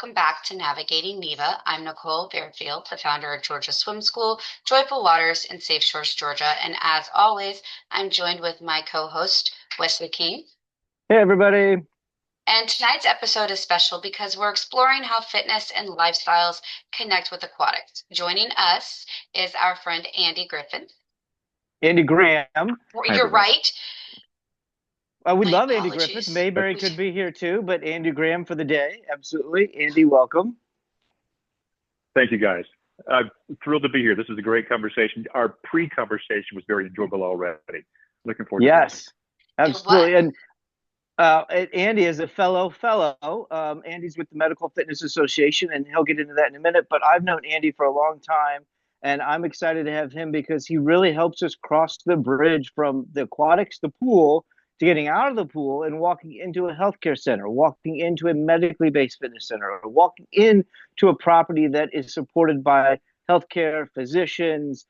welcome back to Navigating Neva. I'm Nicole Fairfield, the founder of Georgia Swim School, Joyful Waters, and Safe Shores, Georgia. And as always, I'm joined with my co-host, Wesley King. Hey, everybody. And tonight's episode is special because we're exploring how fitness and lifestyles connect with aquatics. Joining us is our friend Andy Griffin. Andy Graham. Hi, You're everybody. right. We My love Andy Griffith. apologies. Mayberry We- could be here too, but Andy Graham for the day. Absolutely. Andy, welcome. Thank you, guys. I'm thrilled to be here. This is a great conversation. Our pre-conversation was very enjoyable already. Looking forward to Yes, It absolutely. was. And Andy is a fellow. Andy's with the Medical Fitness Association, and he'll get into that in a minute. But I've known Andy for a long time, and I'm excited to have him because he really helps us cross the bridge from the aquatics, the pool, to getting out of the pool and walking into a healthcare center, walking into a medically based fitness center, or walking into a property that is supported by healthcare physicians,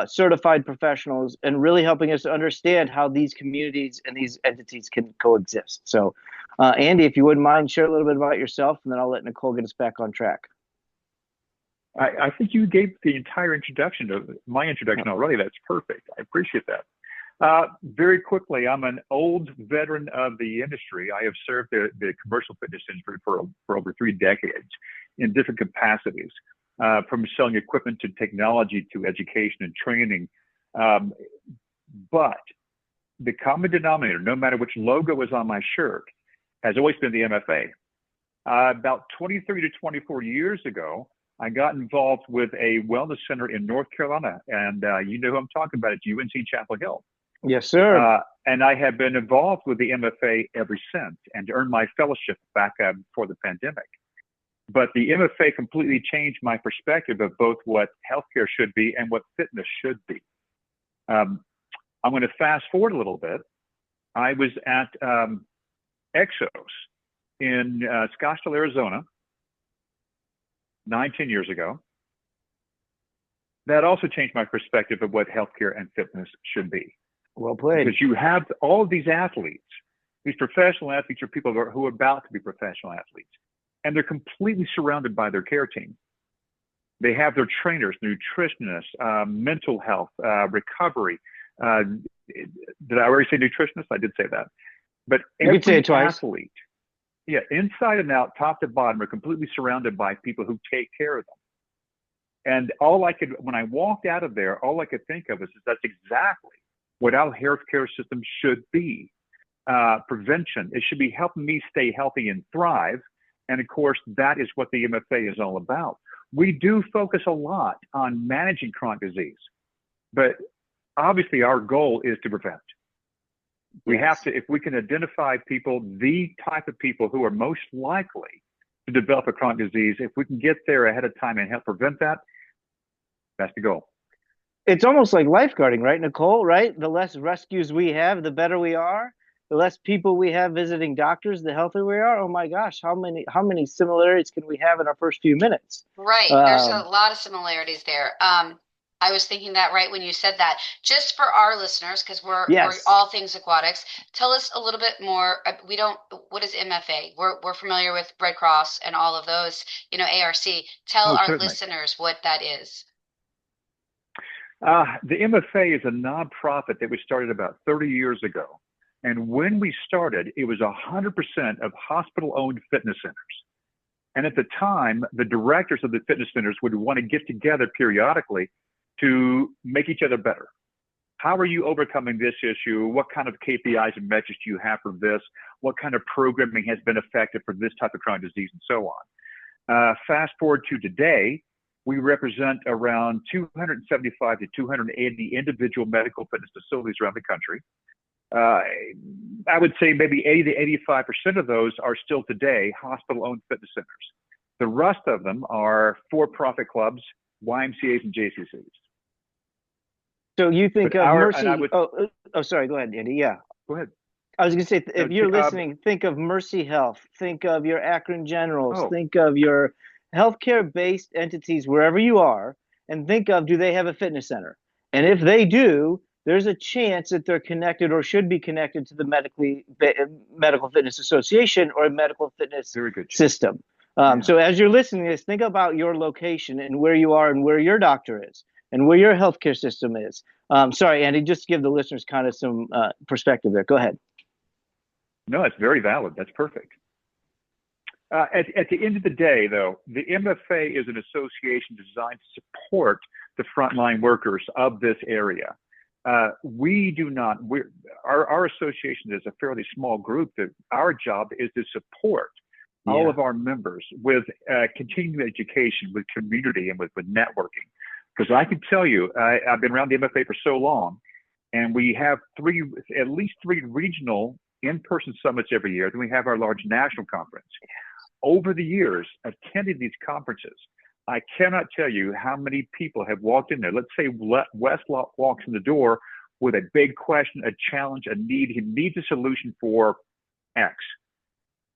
certified professionals, and really helping us to understand how these communities and these entities can coexist. So, Andy, if you wouldn't mind, share a little bit about yourself, and then I'll let Nicole get us back on track. I think you gave the entire introduction of my introduction already. That's perfect. I appreciate that. Very quickly, I'm an old veteran of the industry. I have served the commercial fitness industry for over 3 decades in different capacities, from selling equipment to technology to education and training. But the common denominator, no matter which logo is on my shirt, has always been the MFA. About 23 to 24 years ago, I got involved with a wellness center in North Carolina, and you know who I'm talking about. It's UNC Chapel Hill. Yes, sir. And I have been involved with the MFA ever since and earned my fellowship back before the pandemic. But the MFA completely changed my perspective of both what healthcare should be and what fitness should be. I'm going to fast forward a little bit. I was at Exos in Scottsdale, Arizona, 10 years ago. That also changed my perspective of what healthcare and fitness should be. Well played. Because you have all of these athletes, these professional athletes are people who are about to be professional athletes, and they're completely surrounded by their care team. They have their trainers, nutritionists, mental health, recovery. Did I already say nutritionist? I did say that. But You could say every it twice. athlete, yeah, inside and out, top to bottom, are completely surrounded by people who take care of them. And when I walked out of there, all I could think of is that's exactly what our healthcare system should be. Prevention. It should be helping me stay healthy and thrive. And of course, that is what the MFA is all about. We do focus a lot on managing chronic disease, but obviously our goal is to prevent. We have to, if we can identify people, the type of people who are most likely to develop a chronic disease, if we can get there ahead of time and help prevent that, that's the goal. It's almost like lifeguarding, right, Nicole? Right? The less rescues we have, the better we are. The less people we have visiting doctors, the healthier we are. Oh my gosh, how many similarities can we have in our first few minutes? Right. There's a lot of similarities there. I was thinking that right when you said that. Just for our listeners, because we're Yes. all things aquatics, tell us a little bit more. What is MFA? We're familiar with Red Cross and all of those, ARC. Tell Oh, our certainly. listeners what that is. The MFA is a nonprofit that was started about 30 years ago. And when we started, it was 100% of hospital-owned fitness centers. And at the time, the directors of the fitness centers would want to get together periodically to make each other better. How are you overcoming this issue? What kind of KPIs and metrics do you have for this? What kind of programming has been effective for this type of chronic disease and so on? Fast forward to today, we represent around 275 to 280 individual medical fitness facilities around the country. I would say maybe 80 to 85% of those are still today hospital-owned fitness centers. The rest of them are for-profit clubs, YMCAs, and JCCs. So you think But of our- Mercy? and I would- Sorry. Go ahead, Andy. Yeah. Go ahead. I was going to say, if you're No, listening, think of Mercy Health, think of your Akron Generals, Oh. think of your healthcare-based entities wherever you are, and think of, do they have a fitness center? And if they do, there's a chance that they're connected or should be connected to the Medical Fitness Association or a medical fitness Very good. system. Yeah. So as you're listening to this, think about your location and where you are and where your doctor is and where your healthcare system is. Sorry, Andy, just to give the listeners kind of some perspective there. Go ahead. No, that's very valid. That's perfect. At the end of the day, though, the MFA is an association designed to support the frontline workers of this area. We do not, our association is a fairly small group that our job is to support all of our members with continuing education, with community, and with networking. Because I can tell you, I've been around the MFA for so long, and we have at least three regional in-person summits every year. Then we have our large national conference. Over the years, attending these conferences, I cannot tell you how many people have walked in there. Let's say Wes walks in the door with a big question, a challenge, a need. He needs a solution for X.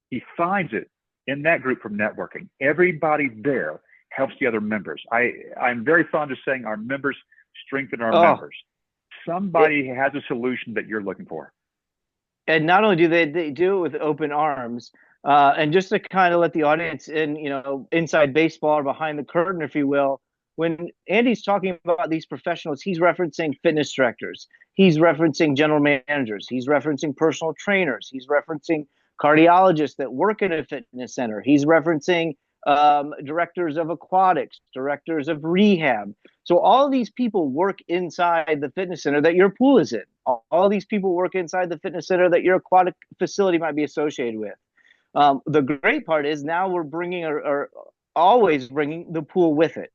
He finds it in that group from networking. Everybody there helps the other members. I'm very fond of saying our members strengthen our members. Somebody has a solution that you're looking for. And not only do they do it with open arms, and just to kind of let the audience in, inside baseball or behind the curtain, if you will, when Andy's talking about these professionals, he's referencing fitness directors, he's referencing general managers, he's referencing personal trainers, he's referencing cardiologists that work in a fitness center, he's referencing directors of aquatics, directors of rehab. So all these people work inside the fitness center that your pool is in. All these people work inside the fitness center that your aquatic facility might be associated with. The great part is now we're bringing or always bringing the pool with it.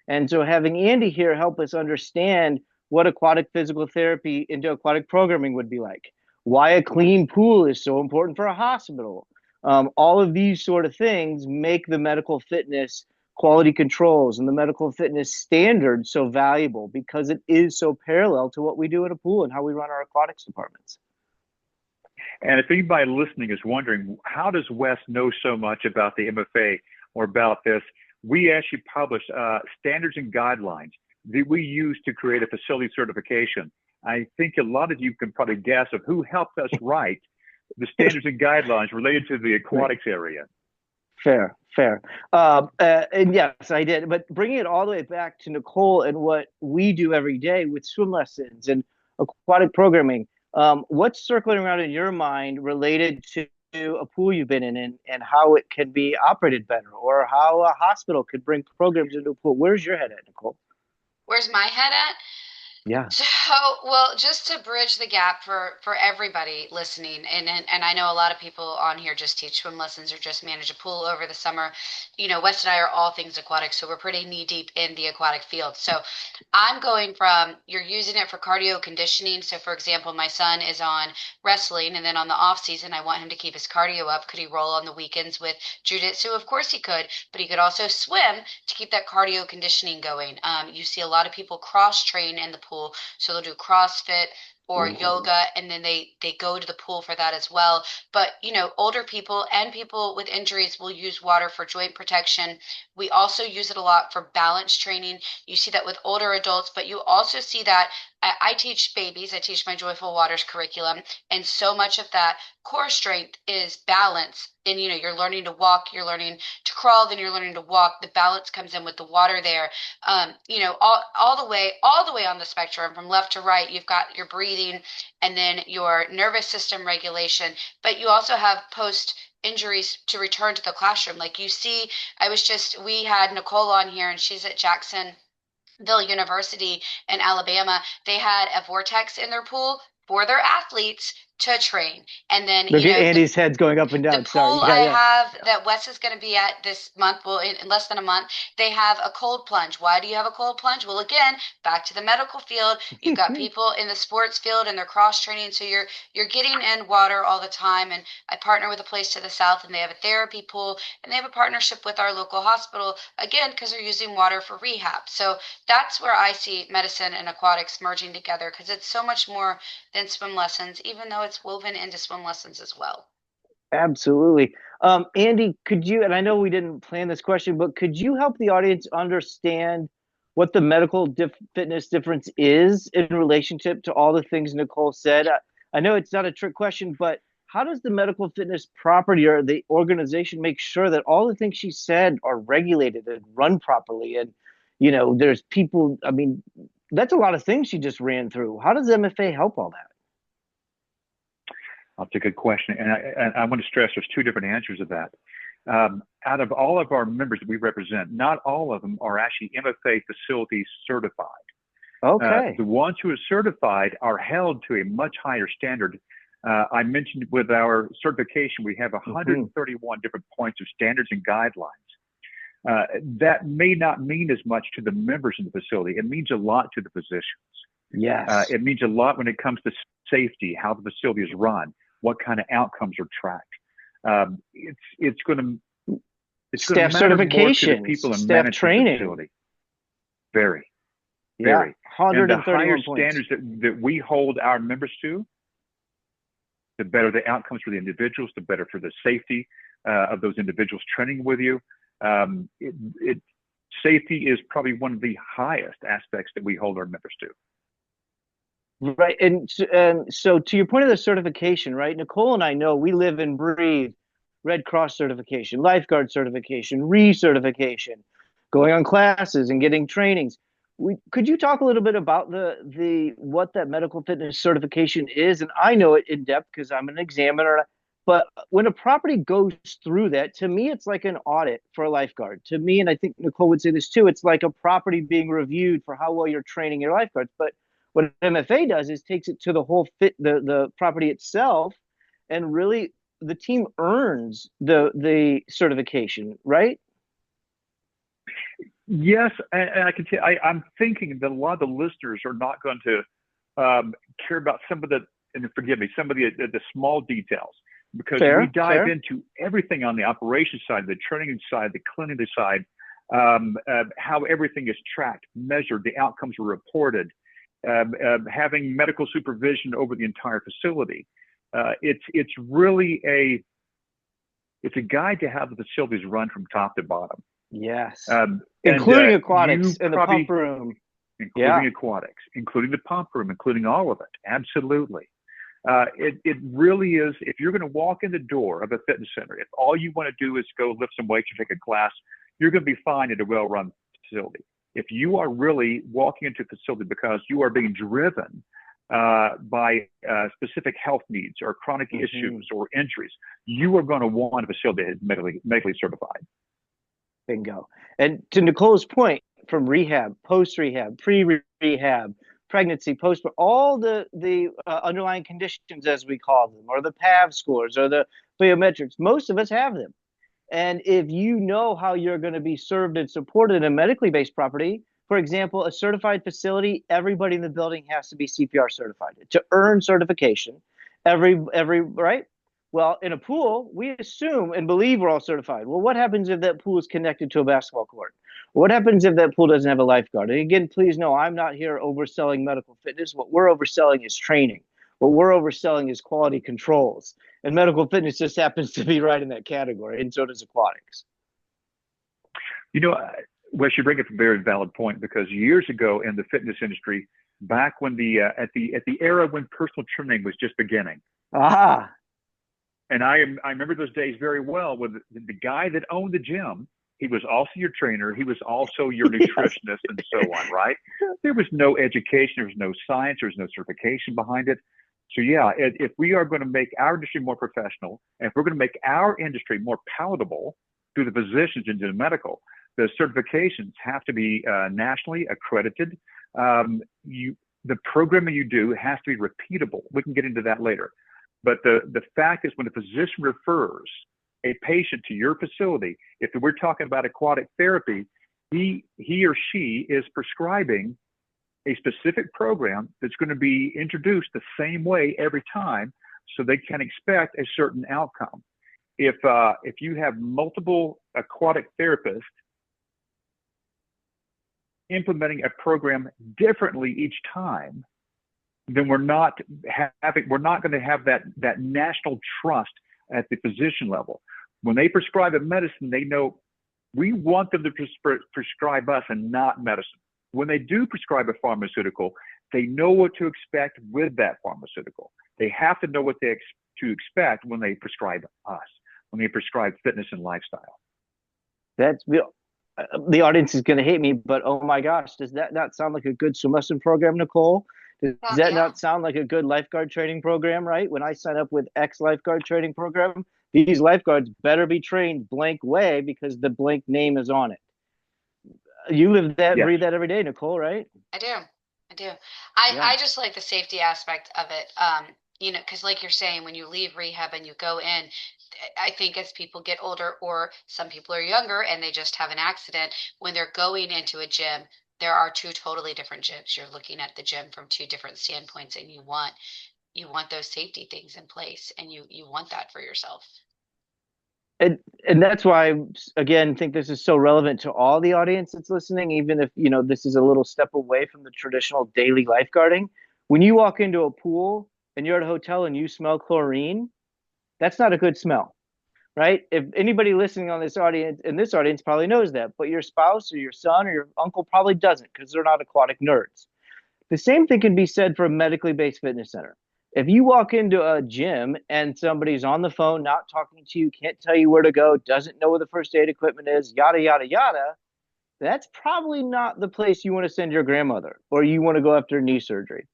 And so having Andy here help us understand what aquatic physical therapy into aquatic programming would be like, why a clean pool is so important for a hospital. All of these sort of things make the medical fitness quality controls and the medical fitness standards so valuable because it is so parallel to what we do in a pool and how we run our aquatics departments. And if anybody listening is wondering, how does Wes know so much about the MFA or about this? We actually publish standards and guidelines that we use to create a facility certification. I think a lot of you can probably guess of who helped us write the standards and guidelines related to the aquatics area. Fair. And yes, I did. But bringing it all the way back to Nicole and what we do every day with swim lessons and aquatic programming, what's circling around in your mind related to a pool you've been in and how it can be operated better, or how a hospital could bring programs into a pool? Where's your head at, Nicole? Where's my head at? Yeah. So, well, just to bridge the gap for everybody listening, and I know a lot of people on here just teach swim lessons or just manage a pool over the summer. Wes and I are all things aquatic, so we're pretty knee deep in the aquatic field. So I'm going from you're using it for cardio conditioning. So for example, my son is on wrestling, and then on the off season, I want him to keep his cardio up. Could he roll on the weekends with jujitsu? Of course he could, but he could also swim to keep that cardio conditioning going. You see a lot of people cross train in the pool, so they'll do CrossFit or yoga, and then they go to the pool for that as well. But older people and people with injuries will use water for joint protection. We also use it a lot for balance training. You see that with older adults, but you also see that I teach babies. I teach my Joyful Waters curriculum, and so much of that core strength is balance. And you're learning to walk, you're learning to crawl, then you're learning to walk. The balance comes in with the water there. All the way on the spectrum from left to right. You've got your breathing, and then your nervous system regulation. But you also have post injuries to return to the classroom. Like you see, we had Nicole on here, and she's at Jacksonville University in Alabama. They had a vortex in their pool for their athletes to train. And then, look at Andy's head's going up and down. The pool Sorry. that Wes is going to be at this month, well, in less than a month, they have a cold plunge. Why do you have a cold plunge? Well, again, back to the medical field. You've got people in the sports field and they're cross training, so you're getting in water all the time. And I partner with a place to the south, and they have a therapy pool, and they have a partnership with our local hospital, again, because they're using water for rehab. So that's where I see medicine and aquatics merging together, because it's so much more than swim lessons, even though it's woven into swim lessons as well. Absolutely. Andy, could you, and I know we didn't plan this question, but could you help the audience understand what the medical fitness difference is in relationship to all the things Nicole said? I know it's not a trick question, but how does the medical fitness property or the organization make sure that all the things she said are regulated and run properly? And, there's people, I mean, that's a lot of things she just ran through. How does MFA help all that? That's a good question. And I want to stress there's two different answers to that. Out of all of our members that we represent, not all of them are actually MFA facility certified. Okay. The ones who are certified are held to a much higher standard. I mentioned with our certification, we have 131 different points of standards and guidelines. That may not mean as much to the members in the facility. It means a lot to the physicians. Yes. It means a lot when it comes to safety, how the facility is run, what kind of outcomes are tracked. It's going to staff matter more to certification, the people in staff management training. facility. Very, Yeah, very. And the 131 higher points. standards that we hold our members to, the better the outcomes for the individuals, the better for the safety of those individuals training with you. Safety is probably one of the highest aspects that we hold our members to. Right. And so to your point of the certification, right? Nicole and I know we live and breathe Red Cross certification, lifeguard certification, recertification, going on classes and getting trainings. Could you talk a little bit about the what that medical fitness certification is? And I know it in depth because I'm an examiner. But when a property goes through that, to me, it's like an audit for a lifeguard. To me, and I think Nicole would say this too, it's like a property being reviewed for how well you're training your lifeguards. But what MFA does is takes it to the whole the property itself, and really the team earns the certification, right? Yes, and I can tell. I'm thinking that a lot of the listeners are not going to care about some of the, and forgive me, some of the small details, because we dive into everything on the operations side, the training side, the cleaning side, how everything is tracked, measured, the outcomes are reported. Having medical supervision over the entire facility. It's really a guide to how the facilities run from top to bottom. Yes. Including aquatics and the pump room. Including aquatics, including the pump room, including all of it. Absolutely. It really is, if you're going to walk in the door of a fitness center, if all you want to do is go lift some weights or take a class, you're going to be fine at a well-run facility. If you are really walking into a facility because you are being driven by specific health needs or chronic issues or injuries, you are going to want a facility that is medically certified. Bingo. And to Nicole's point, from rehab, post-rehab, pre-rehab, pregnancy, post, all the underlying conditions, as we call them, or the PAV scores or the biometrics, most of us have them. And if you know how you're going to be served and supported in a medically based property, for example, a certified facility, everybody in the building has to be CPR certified to earn certification. Right? Well, in a pool, we assume and believe we're all certified. Well, what happens if that pool is connected to a basketball court? What happens if that pool doesn't have a lifeguard? And again, please know, I'm not here overselling medical fitness. What we're overselling is training. What we're overselling is quality controls. And medical fitness just happens to be right in that category, and so does aquatics. Wes, you bring up a very valid point, because years ago in the fitness industry, back when at the era when personal training was just beginning. And I remember those days very well, with the guy that owned the gym. He was also your trainer. He was also your nutritionist and so on, right? There was no education. There was no science. There was no certification behind it. So yeah, if we are going to make our industry more professional, and if we're going to make our industry more palatable through the physicians into the medical, the certifications have to be nationally accredited. The programming you do has to be repeatable. We can get into that later. But the fact is, when a physician refers a patient to your facility, if we're talking about aquatic therapy, he or she is prescribing a specific program that's going to be introduced the same way every time, so they can expect a certain outcome. If you have multiple aquatic therapists implementing a program differently each time, then we're not going to have that national trust at the physician level. When they prescribe a medicine, they know we want them to prescribe us and not medicine. When they do prescribe a pharmaceutical, they know what to expect with that pharmaceutical. They have to know what they to expect when they prescribe us, when they prescribe fitness and lifestyle. That's the audience is going to hate me, but oh my gosh, does that not sound like a good swim lesson program, Nicole? Does that Yeah. not sound like a good lifeguard training program, right? When I sign up with X lifeguard training program, these lifeguards better be trained blank way because the blank name is on it. You live that, Yes. breathe that every day, Nicole, right? I do. I do. Yeah. I just like the safety aspect of it. You know, because like you're saying, when you leave rehab and you go in, I think as people get older, or some people are younger and they just have an accident, when they're going into a gym, there are two totally different gyms. You're looking at the gym from two different standpoints, and you want those safety things in place, and you want that for yourself. and and that's why I, again, think this is so relevant to all the audience that's listening, even if this is a little step away from the traditional daily lifeguarding. When you walk into a pool and you're at a hotel and you smell chlorine, that's not a good smell, right? If anybody listening on this audience, in this audience, probably knows that, but your spouse or your son or your uncle probably doesn't because they're not aquatic nerds. The same thing can be said for a medically based fitness center. If you walk into a gym and somebody's on the phone, not talking to you, can't tell you where to go, doesn't know where the first aid equipment is, yada, yada, yada, that's probably not the place you want to send your grandmother or you want to go after knee surgery.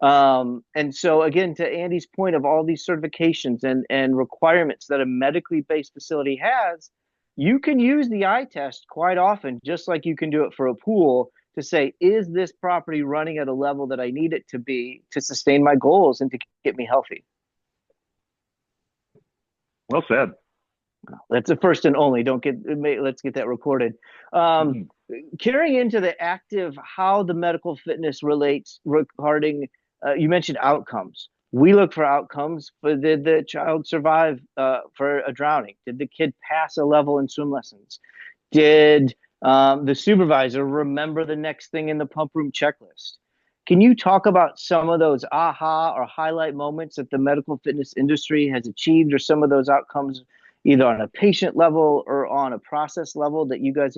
And so, again, to Andy's point of all these certifications and requirements that a medically based facility has, you can use the eye test quite often, just like you can do it for a pool, to say, is this property running at a level that I need it to be to sustain my goals and to get me healthy? Well said. That's the first and only. Don't get let's get that recorded. Mm-hmm. Carrying into the active, how the medical fitness relates regarding, you mentioned outcomes. We look for outcomes. For did the child survive for a drowning? Did the kid pass a level in swim lessons? Did the supervisor remember the next thing in the pump room checklist? Can you talk about some of those aha or highlight moments that the medical fitness industry has achieved, or some of those outcomes, either on a patient level or on a process level, that you guys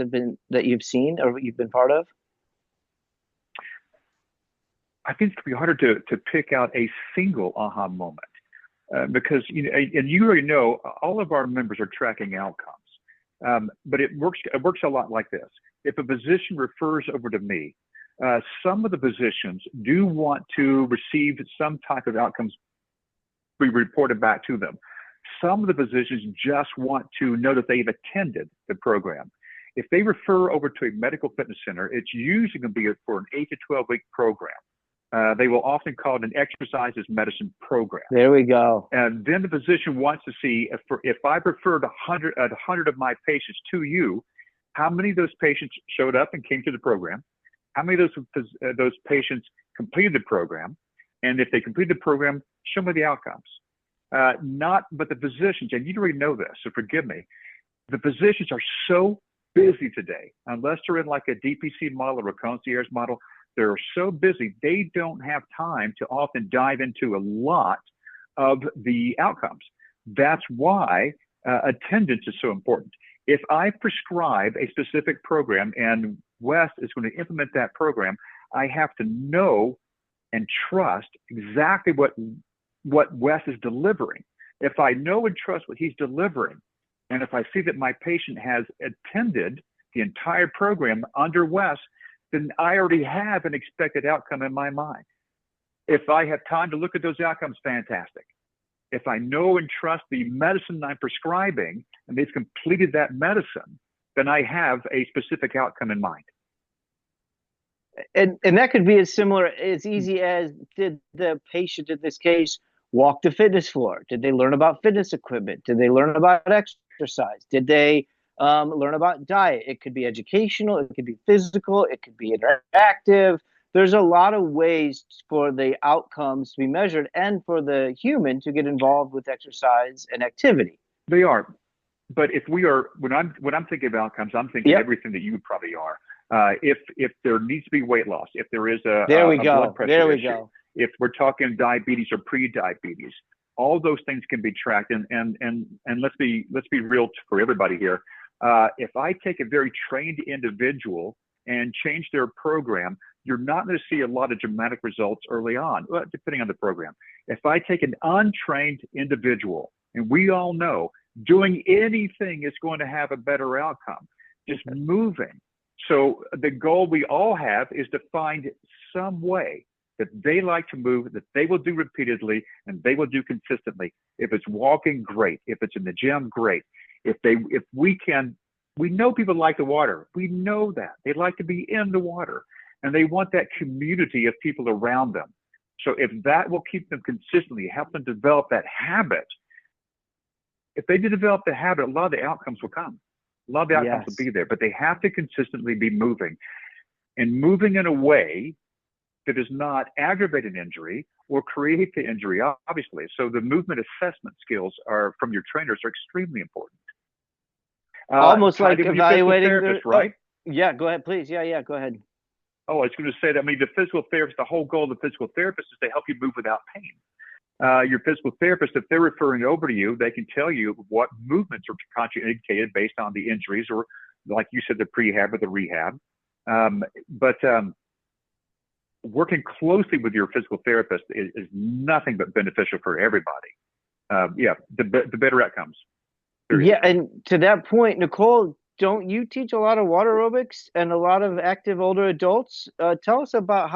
that you've seen or you've been part of? I think it's going to be harder to pick out a single aha moment because and you already know all of our members are tracking outcomes, but it works a lot like this. If a physician refers over to me, some of the physicians do want to receive some type of outcomes be reported back to them. Some of the physicians just want to know that they've attended the program. If they refer over to a medical fitness center, it's usually going to be for an 8 to 12-week program. They will often call it an exercise as medicine program. There we go. And then the physician wants to see if I referred 100 of my patients to you, how many of those patients showed up and came to the program? How many of those patients completed the program? And if they completed the program, show me the outcomes. But the physicians, and you already know this, so forgive me, the physicians are so busy today, unless they're in like a DPC model or a concierge model, they're so busy, they don't have time to often dive into a lot of the outcomes. That's why attendance is so important. If I prescribe a specific program and Wes is going to implement that program, I have to know and trust exactly what Wes is delivering. If I know and trust what he's delivering, and if I see that my patient has attended the entire program under Wes, then I already have an expected outcome in my mind. If I have time to look at those outcomes, fantastic. If I know and trust the medicine I'm prescribing and they've completed that medicine, then I have a specific outcome in mind. And that could be as easy as, did the patient in this case walk the fitness floor? Did they learn about fitness equipment? Did they learn about exercise? Did they learn about diet? It could be educational, it could be physical, it could be interactive. There's a lot of ways for the outcomes to be measured and for the human to get involved with exercise and activity. They are. But if we are, when I'm thinking of outcomes, I'm thinking everything that you probably are. If there needs to be weight loss, if there is a blood pressure issue, if we're talking diabetes or pre-diabetes, all those things can be tracked. And let's be real for everybody here. If I take a very trained individual and change their program, you're not going to see a lot of dramatic results early on, depending on the program. If I take an untrained individual, and we all know doing anything is going to have a better outcome, just moving. So the goal we all have is to find some way that they like to move, that they will do repeatedly, and they will do consistently. If it's walking, great. If it's in the gym, great. If we can, we know people like the water. We know that. They like to be in the water, and they want that community of people around them. So if that will keep them consistently, help them develop that habit, if they develop the habit, a lot of the outcomes will come. A lot of the outcomes will be there, but they have to consistently be moving, and moving in a way that does not aggravate an injury or create the injury, obviously. So the movement assessment skills from your trainers are extremely important. Almost like evaluating right? Yeah, go ahead, please. Yeah, go ahead. Oh, I was going to say that. I mean, the physical therapist, the whole goal of the physical therapist is to help you move without pain. Your physical therapist, if they're referring over to you, they can tell you what movements are contraindicated based on the injuries, or like you said, the prehab or the rehab. But working closely with your physical therapist is nothing but beneficial for everybody. The better outcomes. Period. Yeah, and to that point, Nicole, don't you teach a lot of water aerobics and a lot of active older adults? Tell us about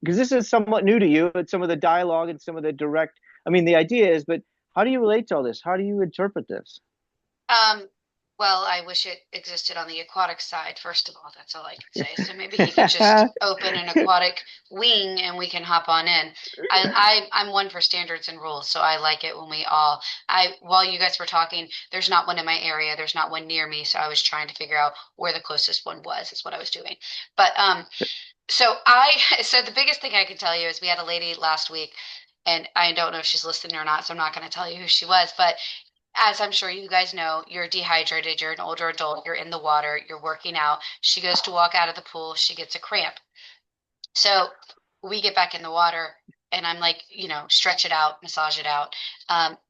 because this is somewhat new to you, but some of the dialogue and some of the direct, I mean, the idea is, but how do you relate to all this? How do you interpret this? Well, I wish it existed on the aquatic side, first of all. That's all I can say. So maybe he could just open an aquatic wing and we can hop on in. I'm one for standards and rules, so I like it when while you guys were talking, there's not one in my area, there's not one near me, so I was trying to figure out where the closest one was, is what I was doing. But so the biggest thing I can tell you is we had a lady last week, and I don't know if she's listening or not, so I'm not going to tell you who she was, but as I'm sure you guys know, you're dehydrated, you're an older adult, you're in the water, you're working out. She goes to walk out of the pool, she gets a cramp. So we get back in the water, and I'm like, stretch it out, massage it out.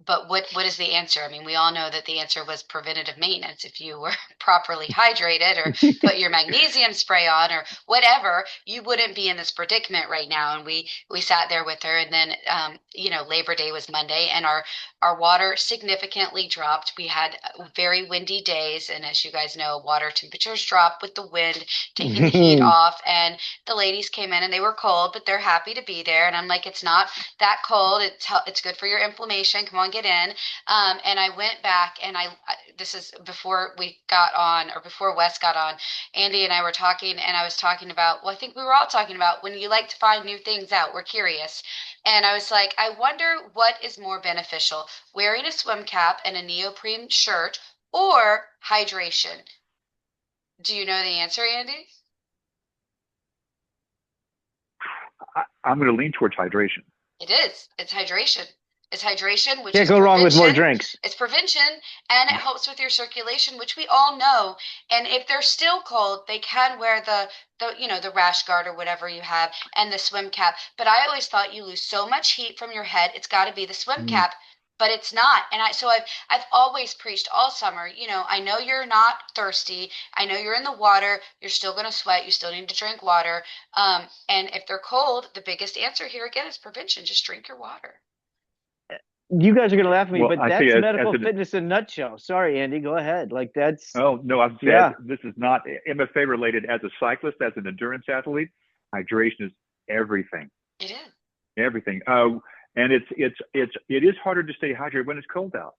But what is the answer? I mean, we all know that the answer was preventative maintenance. If you were properly hydrated or put your magnesium spray on or whatever, you wouldn't be in this predicament right now. And we sat there with her, and then Labor Day was Monday, and our water significantly dropped. We had very windy days, and as you guys know, water temperatures drop with the wind, taking the heat off. And the ladies came in, and they were cold, but they're happy to be there. And I'm like, it's not that cold. It's good for your inflammation. Come on, get in. And I went back, and this is before we got on, or before Wes got on. Andy and I were talking, and I was talking about, well, I think we were all talking about when you like to find new things out. We're curious. And I was like, I wonder what is more beneficial, wearing a swim cap and a neoprene shirt or hydration. Do you know the answer, Andy? I'm going to lean towards hydration. It is. It's hydration. It's hydration, which can't is go wrong with more drinks. It's prevention, and it helps with your circulation, which we all know. And if they're still cold, they can wear the rash guard or whatever you have, and the swim cap. But I always thought you lose so much heat from your head, it's got to be the swim cap. But it's not. And I've always preached all summer, I know you're not thirsty. I know you're in the water. You're still going to sweat. You still need to drink water. And if they're cold, the biggest answer here again is prevention. Just drink your water. You guys are going to laugh at me, but that's medical fitness in a nutshell. Sorry, Andy, go ahead. Like that's. Oh, no, I'm saying this is not MFA related. As a cyclist, as an endurance athlete, hydration is everything. It is. Everything. And it is harder to stay hydrated when it's cold out,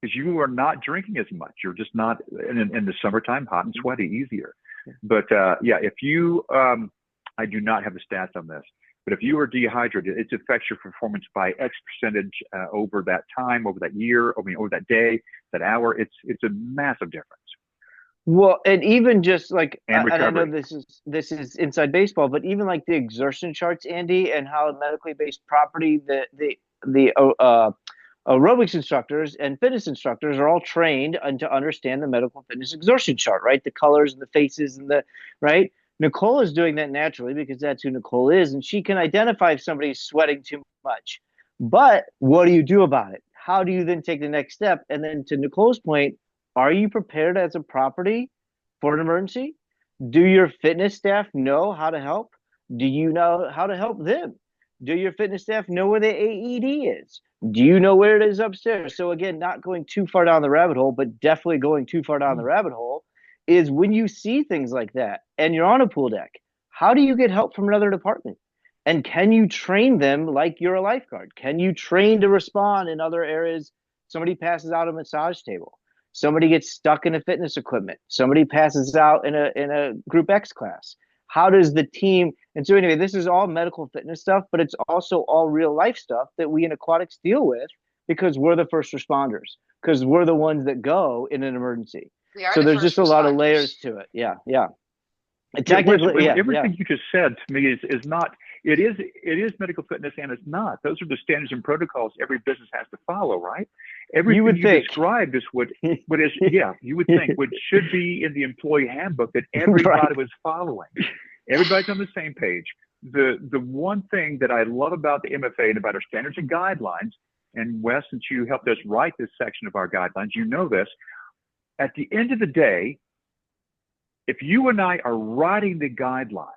because you are not drinking as much. You're just not in the summertime, hot and sweaty, easier. But if you, I do not have the stats on this, but if you are dehydrated, it affects your performance by X percentage over that time, over that year, over that day, that hour. It's a massive difference. Well, and even just like, and I know this is inside baseball, but even like the exertion charts, Andy, and how medically based property the aerobics instructors and fitness instructors are all trained to understand the medical fitness exertion chart, right? The colors and the faces and right. Nicole is doing that naturally because that's who Nicole is, and she can identify if somebody's sweating too much. But what do you do about it? How do you then take the next step? And then to Nicole's point, are you prepared as a property for an emergency? Do your fitness staff know how to help? Do you know how to help them? Do your fitness staff know where the AED is? Do you know where it is upstairs? So again, not going too far down the rabbit hole, but definitely going too far down the rabbit hole is when you see things like that and you're on a pool deck, how do you get help from another department? And can you train them like you're a lifeguard? Can you train to respond in other areas? Somebody passes out a massage table. Somebody gets stuck in a fitness equipment. Somebody passes out in a group X class. How does the team? And so anyway, this is all medical fitness stuff, but it's also all real life stuff that we in aquatics deal with because we're the first responders, because we're the ones that go in an emergency. We are So the there's first just a lot of layers responders. to it. Yeah, yeah. Yeah, Wes, Technically, yeah, yeah. everything you just said to me is not. It is medical fitness, and it's not. Those are the standards and protocols every business has to follow, right? You Everything would you think. described is what is, yeah, you would think what should be in the employee handbook that everybody Right. was following. Everybody's on the same page. The one thing that I love about the MFA and about our standards and guidelines, and Wes, since you helped us write this section of our guidelines, you know this. At the end of the day, if you and I are writing the guidelines,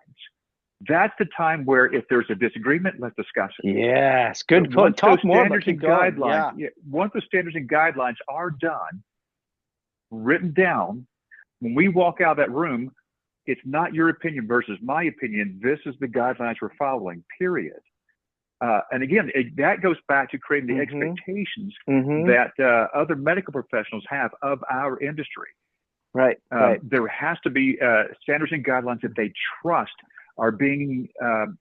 that's the time where if there's a disagreement, let's discuss it. Yes, But good point. Talk more about keep going. Yeah. once the standards and guidelines are done, written down, when we walk out of that room, it's not your opinion versus my opinion. This is the guidelines we're following, period. And again, that goes back to creating the expectations that other medical professionals have of our industry. Right, right. There has to be standards and guidelines that they trust are being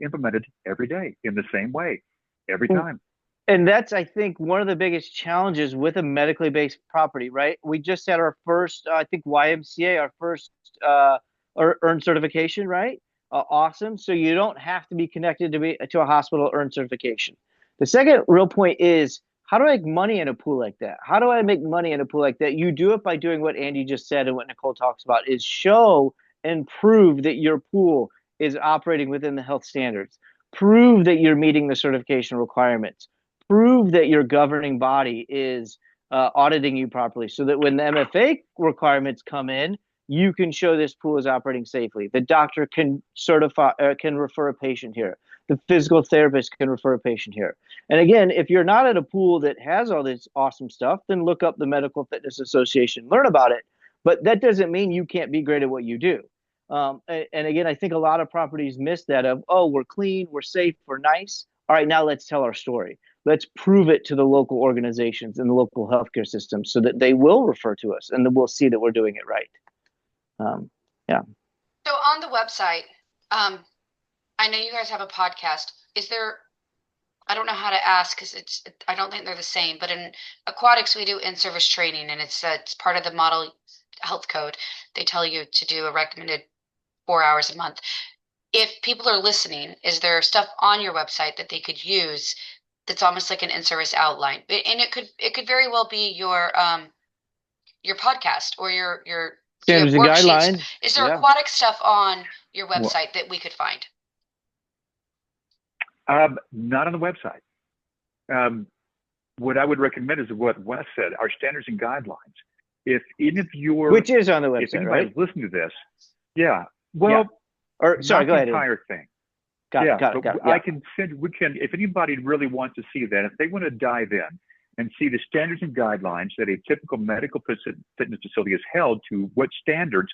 implemented every day in the same way, every time. And that's, I think, one of the biggest challenges with a medically based property, right? We just had our first, I think, YMCA, our first earn certification, right? Awesome. So you don't have to be connected to a hospital to earn certification. The second real point is how do I make money in a pool like that? How do I make money in a pool like that? You do it by doing what Andy just said and what Nicole talks about is show and prove that your pool is operating within the health standards. Prove that you're meeting the certification requirements. Prove that your governing body is auditing you properly so that when the MFA requirements come in, you can show this pool is operating safely. The doctor can can refer a patient here. The physical therapist can refer a patient here. And again, if you're not at a pool that has all this awesome stuff, then look up the Medical Fitness Association, learn about it. But that doesn't mean you can't be great at what you do. And again, I think a lot of properties miss that of, oh, we're clean, we're safe, we're nice. All right, now let's tell our story. Let's prove it to the local organizations and the local healthcare systems so that they will refer to us and then we'll see that we're doing it right. Yeah. So on the website, I know you guys have a podcast. Is there, I don't know how to ask because I don't think they're the same, but in aquatics, we do in-service training and it's part of the model health code. They tell you to do a recommended 4 hours a month. If people are listening, is there stuff on your website that they could use that's almost like an in-service outline? And it could very well be your podcast or your standards and guidelines. Is there aquatic stuff on your website that we could find? Not on the website. What I would recommend is what Wes said, our standards and guidelines. If any of your, which is on the website, if anybody's right? listening to this, yeah. Well, or sorry, go ahead. The entire thing. Got it. I can send. We can. If anybody really wants to see that, if they want to dive in and see the standards and guidelines that a typical medical fitness facility is held to, what standards,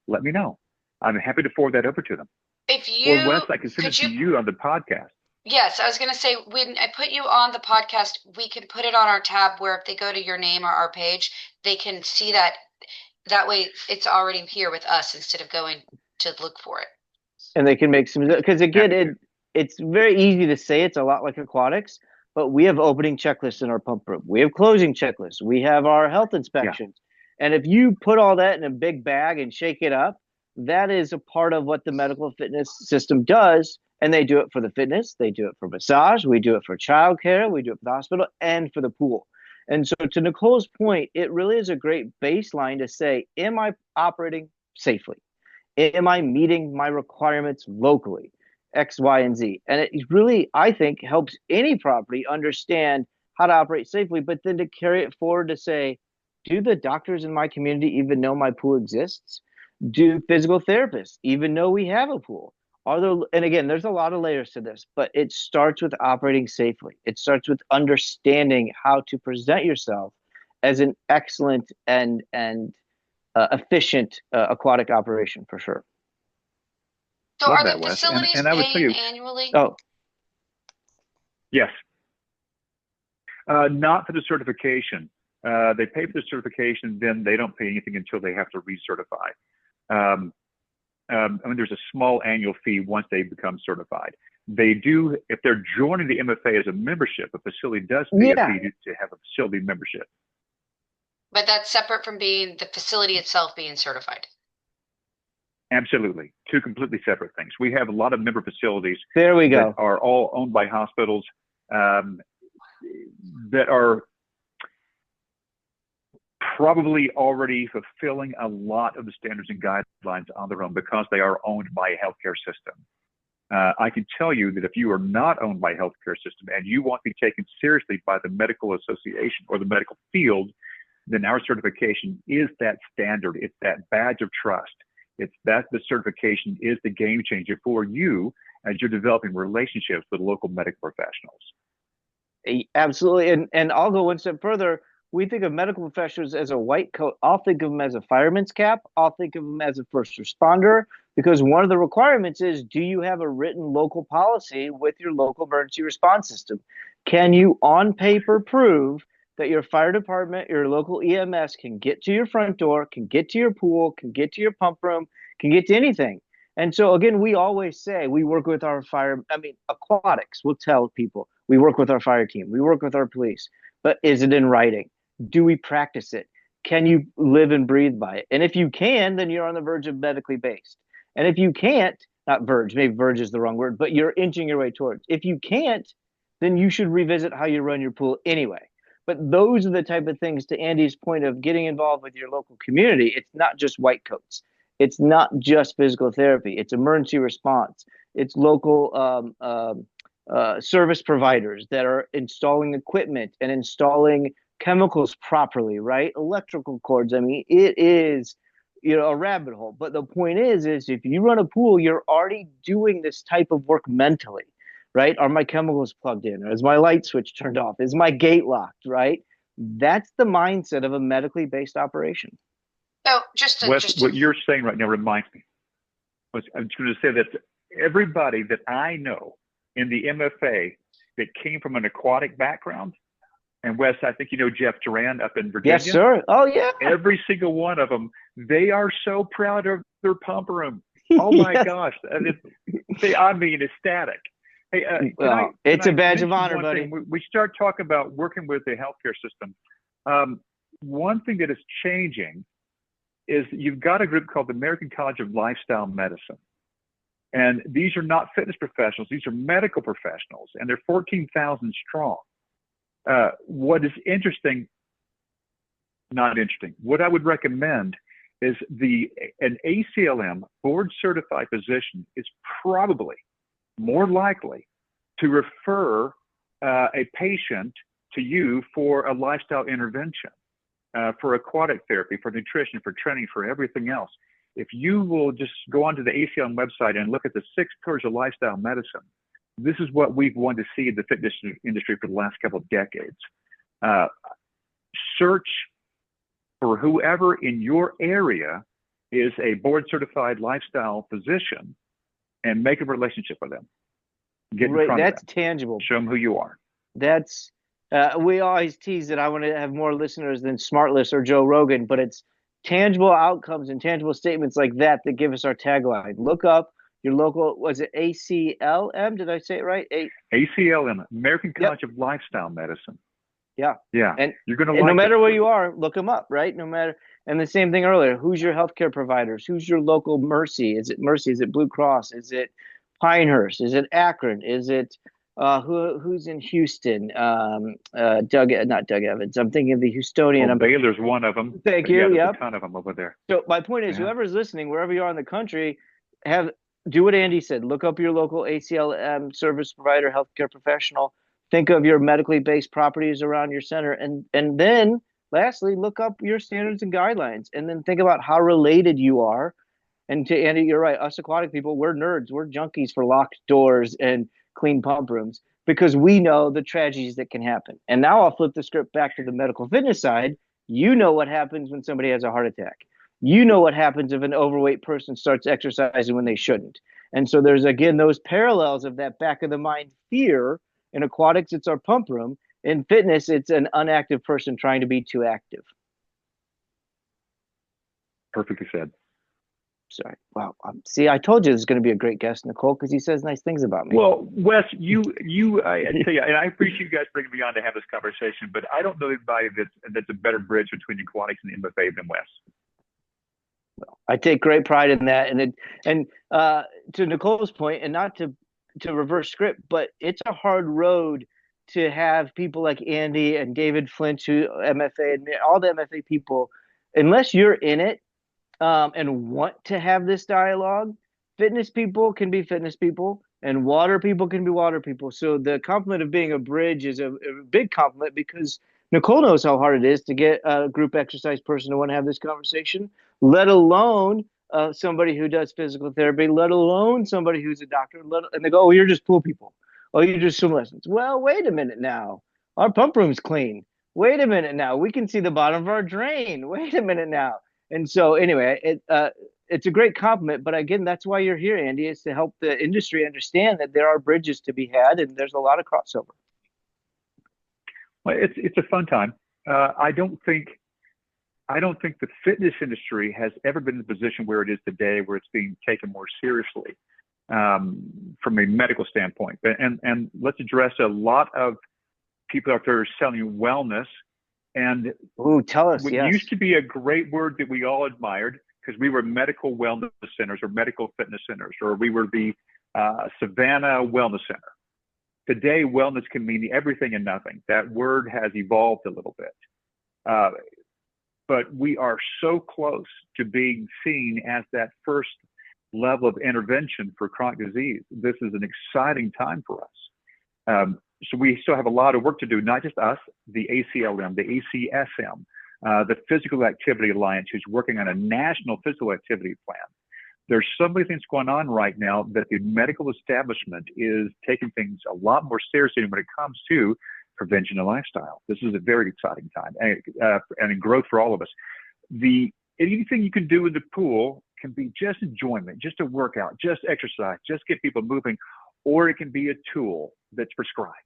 let me know. I'm happy to forward that over to them. If you, or Wes, I can send it to you on the podcast. Yes, I was going to say, when I put you on the podcast, we can put it on our tab where if they go to your name or our page, they can see that. That way it's already here with us instead of going to look for it. And they can make some, because again, it's very easy to say it's a lot like aquatics, but we have opening checklists in our pump room. We have closing checklists. We have our health inspections. Yeah. And if you put all that in a big bag and shake it up, that is a part of what the medical fitness system does. And they do it for the fitness, they do it for massage, we do it for childcare, we do it for the hospital, and for the pool. And so to Nicole's point, it really is a great baseline to say, am I operating safely? Am I meeting my requirements locally? X, Y, and Z. And it really, I think, helps any property understand how to operate safely, but then to carry it forward to say, do the doctors in my community even know my pool exists? Do physical therapists even know we have a pool? Are there, and again, there's a lot of layers to this, but it starts with operating safely. It starts with understanding how to present yourself as an excellent and efficient aquatic operation for sure. So Love are the that, Wes. facilities And I would tell paying you, annually? Oh, yes, not for the certification. They pay for the certification, then they don't pay anything until they have to recertify. Um, I mean, there's a small annual fee once they become certified. They do, if they're joining the MFA as a membership, a facility does pay a yeah. fee to have a facility membership. But that's separate from being the facility itself being certified. Absolutely. Two completely separate things. We have a lot of member facilities There we that go. are all owned by hospitals um, that are probably already fulfilling a lot of the standards and guidelines on their own because they are owned by a healthcare system. I can tell you that if you are not owned by a healthcare system and you want to be taken seriously by the medical association or the medical field, then our certification is that standard. It's that badge of trust. It's that the certification is the game changer for you as you're developing relationships with local medical professionals. Absolutely. And I'll go one step further. We think of medical professionals as a white coat. I'll think of them as a fireman's cap. I'll think of them as a first responder because one of the requirements is, do you have a written local policy with your local emergency response system? Can you on paper prove that your fire department, your local EMS can get to your front door, can get to your pool, can get to your pump room, can get to anything? And so again, we always say we work with our aquatics. We'll tell people we work with our fire team, we work with our police, but is it in writing? Do we practice it? Can you live and breathe by it? And if you can, then you're on the verge of medically based. And if you can't, not verge, maybe verge is the wrong word, but you're inching your way towards. If you can't, then you should revisit how you run your pool anyway. But those are the type of things, to Andy's point of getting involved with your local community. It's not just white coats. It's not just physical therapy. It's emergency response. It's local service providers that are installing equipment and installing chemicals properly, right? Electrical cords. I mean, it is, a rabbit hole. But the point is if you run a pool, you're already doing this type of work mentally, right? Are my chemicals plugged in? Is my light switch turned off? Is my gate locked, right? That's the mindset of a medically based operation. So Wes, just to what you're saying right now reminds me. I'm just going to say that everybody that I know in the MFA that came from an aquatic background, and Wes, I think you know Jeff Duran up in Virginia. Yes, sir. Oh, yeah. Every single one of them, they are so proud of their pump room. Oh my Yes. gosh, I mean, ecstatic. Hey, it's a badge of honor, buddy. We start talking about working with the healthcare system. One thing that is changing is you've got a group called the American College of Lifestyle Medicine. And these are not fitness professionals, these are medical professionals, and they're 14,000 strong. What is interesting, not interesting, what I would recommend is an ACLM board certified physician is probably more likely to refer a patient to you for a lifestyle intervention. For aquatic therapy, for nutrition, for training, for everything else. If you will just go onto the ACLM website and look at the 6 pillars of lifestyle medicine, this is what we've wanted to see in the fitness industry for the last couple of decades. Search for whoever in your area is a board certified lifestyle physician and make a relationship with them. Get in front of them. That's tangible. Show them who you are. That's we always tease that I want to have more listeners than Smartless or Joe Rogan, but it's tangible outcomes and tangible statements like that that give us our tagline. Look up your local, was it ACLM? Did I say it right? ACLM, American College of Lifestyle Medicine. Yeah. Yeah. And you're going to like no matter where you are, look them up, right? No matter. And the same thing earlier. Who's your healthcare providers? Who's your local Mercy? Is it Mercy? Is it Blue Cross? Is it Pinehurst? Is it Akron? Is it who's in Houston? Not Doug Evans. I'm thinking of the Houstonian. Well, Baylor's one of them. Thank you. Yeah, there's a ton of them over there. So my point is, whoever's listening, wherever you are in the country, do what Andy said. Look up your local ACLM service provider, healthcare professional. Think of your medically based properties around your center, and then lastly, look up your standards and guidelines, and then think about how related you are And to Andy, you're right. Us aquatic people, we're nerds. We're junkies for locked doors and clean pump rooms because we know the tragedies that can happen. And now I'll flip the script back to the medical fitness side. You know what happens when somebody has a heart attack. You know what happens if an overweight person starts exercising when they shouldn't. And so there's again those parallels of that back of the mind fear. In aquatics, it's our pump room. In fitness, it's an unactive person trying to be too active. Perfectly said. Sorry. Wow. See, I told you this is going to be a great guest, Nicole, because he says nice things about me. Well, Wes, I tell you, and I appreciate you guys bringing me on to have this conversation, but I don't know anybody that's a better bridge between aquatics and MFA than Wes. Well, I take great pride in that, and to Nicole's point, and not to reverse script, but it's a hard road to have people like Andy and David Flint, who MFA and all the MFA people, unless you're in it and want to have this dialogue. Fitness people can be fitness people, and water people can be water people. So the compliment of being a bridge is a big compliment because Nicole knows how hard it is to get a group exercise person to want to have this conversation, let alone somebody who does physical therapy, let alone somebody who's a doctor. And they go, oh, you're just pool people. Oh, you're just swim lessons. Well, wait a minute now. Our pump room's clean. Wait a minute now. We can see the bottom of our drain. Wait a minute now. And so anyway, it's a great compliment. But again, that's why you're here, Andy, is to help the industry understand that there are bridges to be had and there's a lot of crossover. Well, it's a fun time. I don't think the fitness industry has ever been in the position where it is today, where it's being taken more seriously from a medical standpoint. And let's address a lot of people out there selling wellness. And tell us. what Yes. used to be a great word that we all admired because we were medical wellness centers or medical fitness centers, or we were the Savannah Wellness Center. Today, wellness can mean everything and nothing. That word has evolved a little bit. But we are so close to being seen as that first level of intervention for chronic disease. This is an exciting time for us. So we still have a lot of work to do, not just us, the ACLM, the ACSM, the Physical Activity Alliance, who's working on a national physical activity plan. There's so many things going on right now that the medical establishment is taking things a lot more seriously when it comes to prevention and lifestyle. This is a very exciting time and growth for all of us. Anything you can do in the pool can be just enjoyment, just a workout, just exercise, just get people moving, or it can be a tool that's prescribed.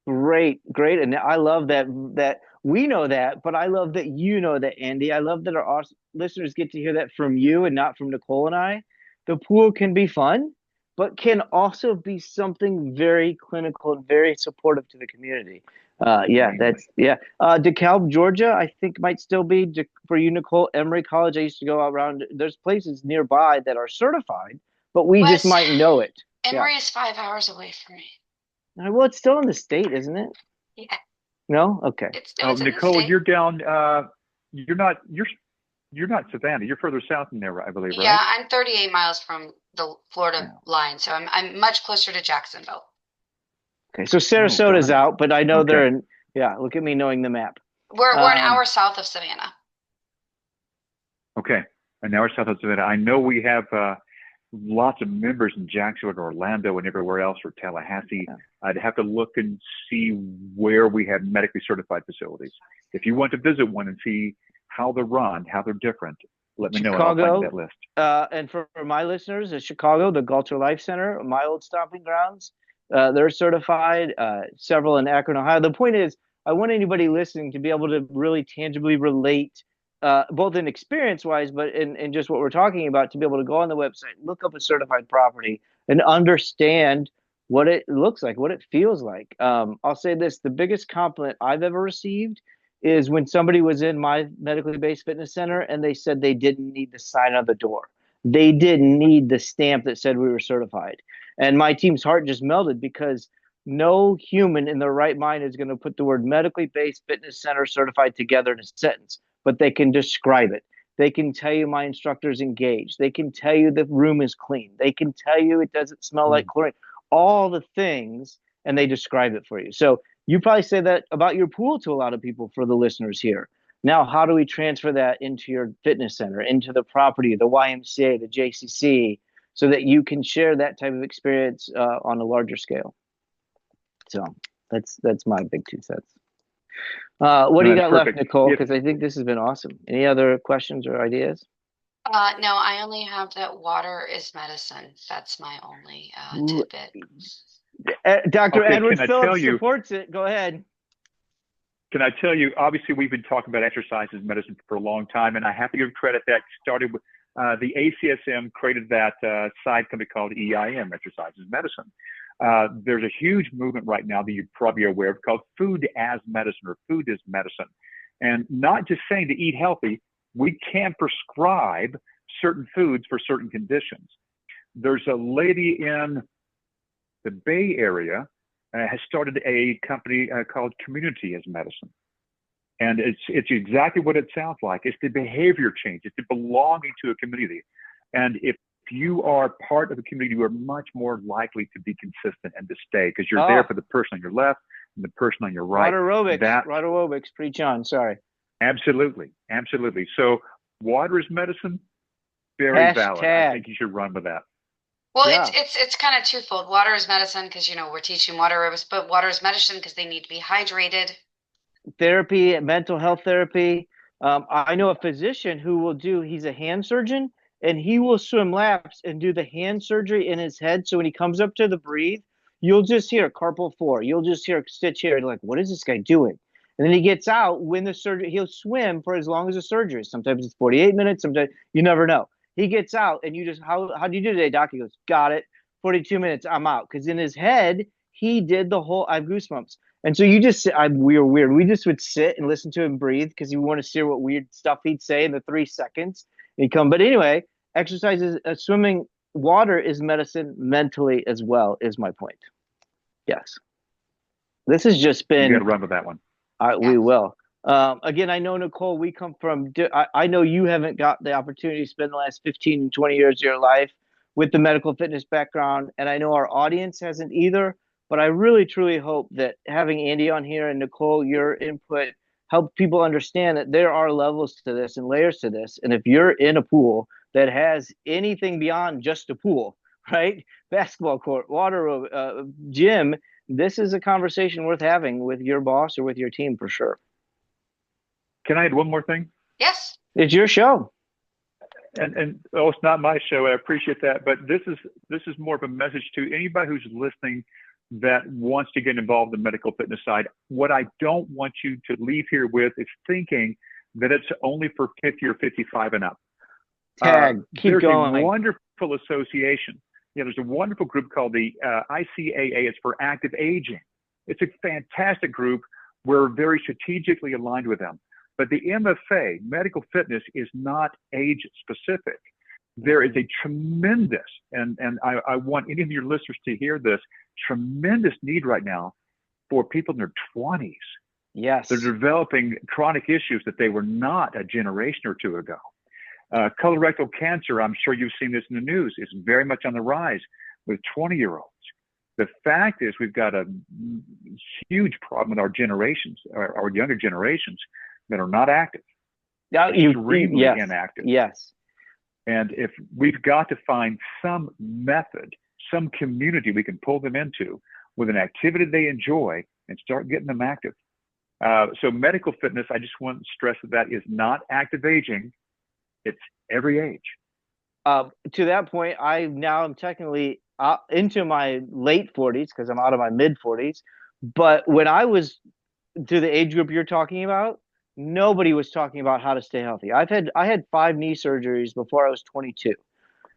Great. And I love that we know that, but I love that you know that, Andy. I love that our listeners get to hear that from you and not from Nicole and I. The pool can be fun, but can also be something very clinical and very supportive to the community. DeKalb, Georgia, I think might still be for you, Nicole. Emory College, I used to go around. There's places nearby that are certified, but we just might know it. Emory is 5 hours away from me. Well, it's still in the state, isn't it? Yeah. No? Okay. It's Nicole, you're down. You're not Savannah. You're further south than there, I believe, right? Yeah, I'm 38 miles from the Florida line, so I'm much closer to Jacksonville. Okay, so Sarasota's out, but I know they're in. Yeah, look at me knowing the map. We're an hour south of Savannah. Okay, an hour south of Savannah. I know we have lots of members in Jacksonville and Orlando and everywhere else, or Tallahassee. Yeah. I'd have to look and see where we have medically certified facilities. If you want to visit one and see how they're run, how they're different, let me know and I'll find that list. And for my listeners, in Chicago, the Galter Life Center, my old stomping grounds, they're certified. Several in Akron, Ohio. The point is, I want anybody listening to be able to really tangibly relate, both in experience-wise, but in just what we're talking about, to be able to go on the website, look up a certified property, and understand what it looks like, what it feels like. I'll say this, the biggest compliment I've ever received is when somebody was in my medically based fitness center and they said they didn't need the sign on the door. They didn't need the stamp that said we were certified. And my team's heart just melted because no human in their right mind is going to put the word medically based fitness center certified together in a sentence, but they can describe it. They can tell you my instructor's engaged. They can tell you the room is clean. They can tell you it doesn't smell like chlorine. All the things, and they describe it for you. So you probably say that about your pool to a lot of people for the listeners here. Now, how do we transfer that into your fitness center, into the property, the YMCA, the JCC, so that you can share that type of experience on a larger scale? So that's my big 2 cents. What do No, you that's got left, perfect. Nicole? If Because I think this has been awesome. Any other questions or ideas? No, I only have that water is medicine. That's my only tidbit. Dr. okay, Edward Phillips supports it. Go ahead. can I tell you? Obviously, we've been talking about exercise as medicine for a long time, and I have to give credit that started with the ACSM created that side company called EIM, Exercise as Medicine. There's a huge movement right now that you're probably aware of called food as medicine or food is medicine. And not just saying to eat healthy, we can prescribe certain foods for certain conditions. There's a lady in the Bay Area has started a company called Community as Medicine. And it's exactly what it sounds like. It's the behavior change. It's the belonging to a community. And if you are part of a community, you are much more likely to be consistent and to stay because you're there for the person on your left and the person on your right. Water aerobics, preach on. Sorry. Absolutely. Absolutely. So water is medicine. Very valid. I think you should run with that. Well, yeah. it's kind of twofold. Water is medicine because, we're teaching water aerobics, but water is medicine because they need to be hydrated. Therapy, mental health therapy. I know a physician who will he's a hand surgeon, and he will swim laps and do the hand surgery in his head. So when he comes up to the breathe, you'll just hear carpal 4. You'll just hear stitch here. Like, what is this guy doing? And then he gets out when the surgery, he'll swim for as long as the surgery. Sometimes it's 48 minutes. Sometimes you never know. He gets out and you just, how do you do today, doc? He goes, got it. 42 minutes, I'm out. Because in his head, he did the whole, I have goosebumps. And so you just, we were weird. We just would sit and listen to him breathe because you want to hear what weird stuff he'd say in the 3 seconds. He'd come. But anyway, exercises, swimming, water is medicine mentally as well, is my point. Yes. This has just been. You got to run with that one. We will. Again, I know, Nicole, we come from, I know you haven't got the opportunity to spend the last 15, 20 years of your life with the medical fitness background. And I know our audience hasn't either. But I really, truly hope that having Andy on here and Nicole, your input, help people understand that there are levels to this and layers to this. And if you're in a pool that has anything beyond just a pool, right? Basketball court, water, gym, this is a conversation worth having with your boss or with your team for sure. Can I add one more thing? Yes. It's your show. And it's not my show. I appreciate that. But this is more of a message to anybody who's listening that wants to get involved in the medical fitness side. What I don't want you to leave here with is thinking that it's only for 50 or 55 and up. Keep going. There's a wonderful association. There's a wonderful group called the ICAA. It's for active aging. It's a fantastic group. We're very strategically aligned with them. But the MFA, medical fitness, is not age specific. There is a tremendous, and I want any of your listeners to hear this, tremendous need right now for people in their 20s. Yes. They're developing chronic issues that they were not a generation or two ago. Colorectal cancer, I'm sure you've seen this in the news, is very much on the rise with 20-year-olds. The fact is we've got a huge problem with our generations, our younger generations that are not active. Extremely inactive. Yes. And if we've got to find some method, some community we can pull them into with an activity they enjoy and start getting them active. So medical fitness, I just want to stress that is not active aging. It's every age. To that point, I now am technically into my late 40s because I'm out of my mid 40s. But when I was to the age group you're talking about, nobody was talking about how to stay healthy. I had 5 knee surgeries before I was 22.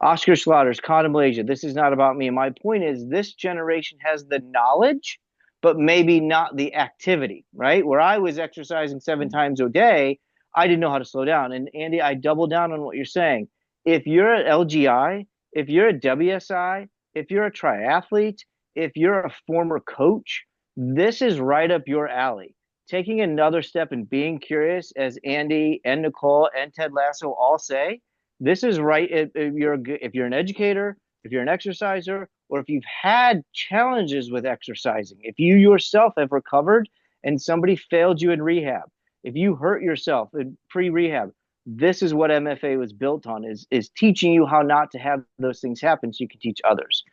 Oscar Slaughter's chondromalacia. This is not about me. My point is this generation has the knowledge, but maybe not the activity, right? Where I was exercising 7 times a day, I didn't know how to slow down. And Andy, I double down on what you're saying. If you're an LGI, if you're a WSI, if you're a triathlete, if you're a former coach, this is right up your alley. Taking another step and being curious, as Andy and Nicole and Ted Lasso all say, this is right. If you're an educator, if you're an exerciser, or if you've had challenges with exercising, if you yourself have recovered and somebody failed you in rehab, if you hurt yourself in pre-rehab, this is what MFA was built on, is teaching you how not to have those things happen so you can teach others.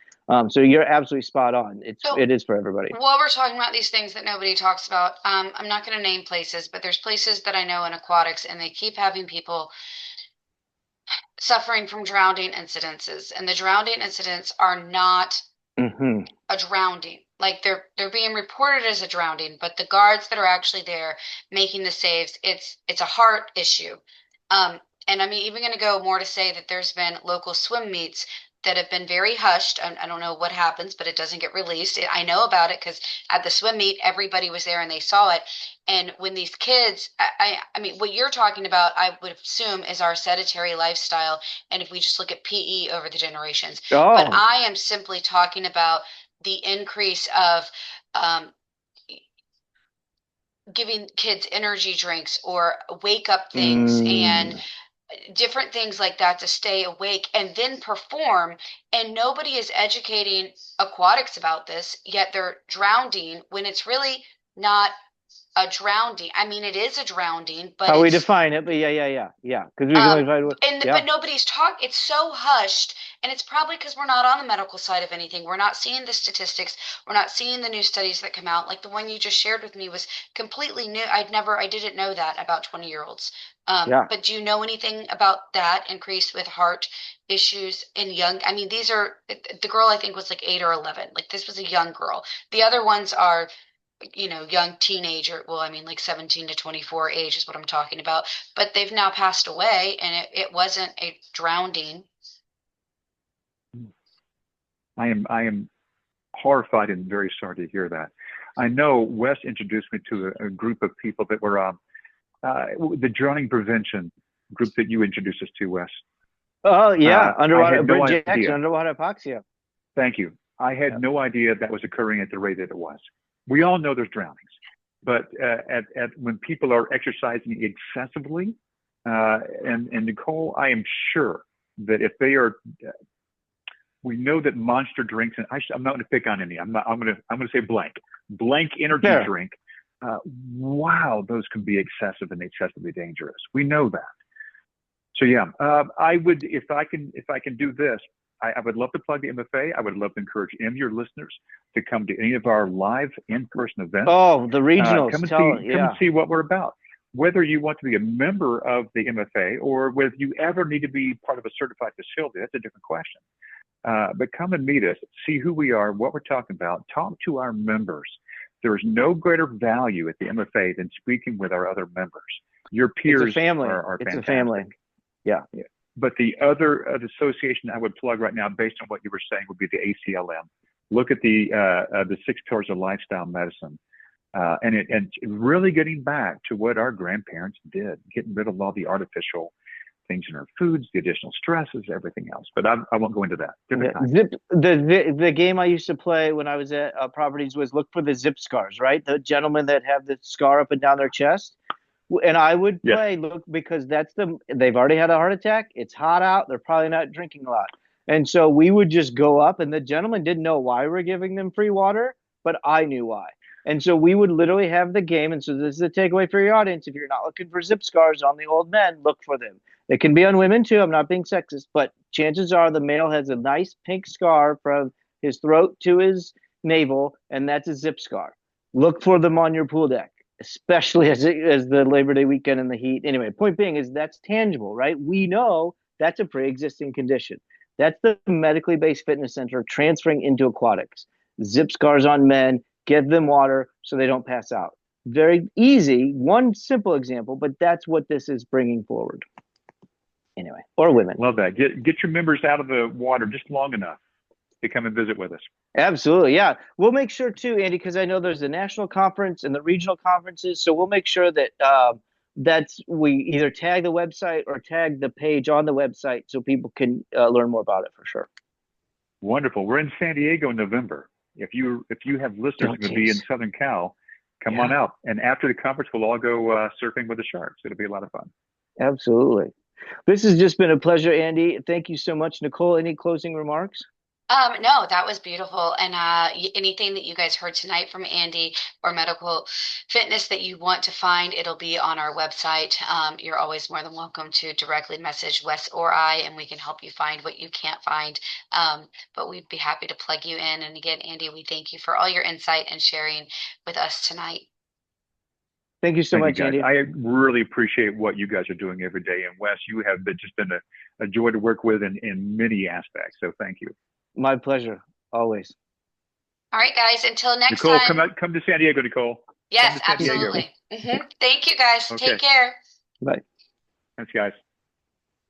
So you're absolutely spot on. So It is for everybody. while we're talking about these things that nobody talks about, I'm not going to name places, but there's places that I know in aquatics, and they keep having people suffering from drowning incidences, and the drowning incidents are not Mm-hmm. a drowning. Like they're being reported as a drowning, but the guards that are actually there making the saves, it's a heart issue. Um, and I'm even going to go more to say that there's been local swim meets that have been very hushed. I don't know what happens, but it doesn't get released. I know about it because at the swim meet, everybody was there and they saw it. And when these kids, I mean, what you're talking about, I would assume is our sedentary lifestyle. And if we just look at PE over the generations, but Oh. I am simply talking about the increase of um, giving kids energy drinks or wake up things and Mm. different things like that to stay awake and then perform. And nobody is educating aquatics about this, yet they're drowning when it's really not a drowning. I mean, it is a drowning, but How we it's define it, but yeah. Because we can only find what, and yeah, but nobody's talk. It's so hushed, and it's probably because we're not on the medical side of anything. We're not seeing the statistics. We're not seeing the new studies that come out. Like the one you just shared with me was completely new. I didn't know that about 20-year-olds. yeah. But do you know anything about that increase with heart issues in young? I mean, these are the girl I think was like 8 or 11. Like this was a young girl. The other ones are young teenager. Well, I mean, like 17 to 24 age is what I'm talking about. But they've now passed away, and it wasn't a drowning. I am horrified and very sorry to hear that. I know Wes introduced me to a group of people that were the drowning prevention group that you introduced us to, Wes. Oh, yeah. I Underwater, had no Brent Jackson, idea. underwater hypoxia. Thank you. I Yeah. had no idea that was occurring at the rate that it was. We all know there's drownings, but at when people are exercising excessively, and Nicole, I am sure that if they are, we know that Monster drinks, and I'm not going to pick on any. I'm going to say blank energy Fair. drink. Wow, those can be excessive and excessively dangerous. We know that. So yeah, I would if I can do this, I would love to plug the MFA. I would love to encourage any of your listeners to come to any of our live in-person events. Oh, the regionals. Come and Yeah. see what we're about. Whether you want to be a member of the MFA or whether you ever need to be part of a certified facility, that's a different question. But come and meet us, see who we are, what we're talking about, talk to our members. There is no greater value at the MFA than speaking with our other members. Your It's a peers family. are It's a family. fantastic. Yeah. Yeah. But the other association I would plug right now, based on what you were saying, would be the ACLM. Look at the 6 pillars of lifestyle medicine, and really getting back to what our grandparents did, getting rid of all the artificial things in our foods, the additional stresses, everything else. But I won't go into that. Different time. The game I used to play when I was at properties was look for the zip scars, right? The gentlemen that have the scar up and down their chest. And I would Yes. play look because they've already had a heart attack. It's hot out. They're probably not drinking a lot. And so we would just go up, and the gentleman didn't know why we're giving them free water, but I knew why. And so we would literally have the game. And so this is a takeaway for your audience. If you're not looking for zip scars on the old men, look for them. It can be on women too. I'm not being sexist, but chances are the male has a nice pink scar from his throat to his navel, and that's a zip scar. Look for them on your pool deck, especially as the Labor Day weekend and the heat. Anyway, point being is that's tangible, right? We know that's a pre-existing condition. That's the medically based fitness center transferring into aquatics. Zip scars on men, give them water so they don't pass out. Very easy, one simple example, but that's what this is bringing forward. Anyway, or women. Love that. Get your members out of the water just long enough to come and visit with us. Absolutely, yeah. We'll make sure too, Andy, because I know there's the national conference and the regional conferences. So we'll make sure that we either tag the website or tag the page on the website so people can learn more about it for sure. Wonderful. We're in San Diego in November. If you have listeners going to be in Southern Cal, come on out. And after the conference, we'll all go surfing with the sharks. It'll be a lot of fun. Absolutely. This has just been a pleasure, Andy. Thank you so much, Nicole. Any closing remarks? No, that was beautiful. And anything that you guys heard tonight from Andy or medical fitness that you want to find, it'll be on our website. You're always more than welcome to directly message Wes or I, and we can help you find what you can't find. But we'd be happy to plug you in. And again, Andy, we thank you for all your insight and sharing with us tonight. Thank you so Thank you, much, guys. Andy. I really appreciate what you guys are doing every day. And Wes, you have just been a joy to work with in many aspects. So thank you. My pleasure, always. All right, guys, until next Nicole, time. come to San Diego, Nicole. Come Yes, to San Diego. absolutely. Thank you, guys. Take Okay. care. Bye. Thanks, guys.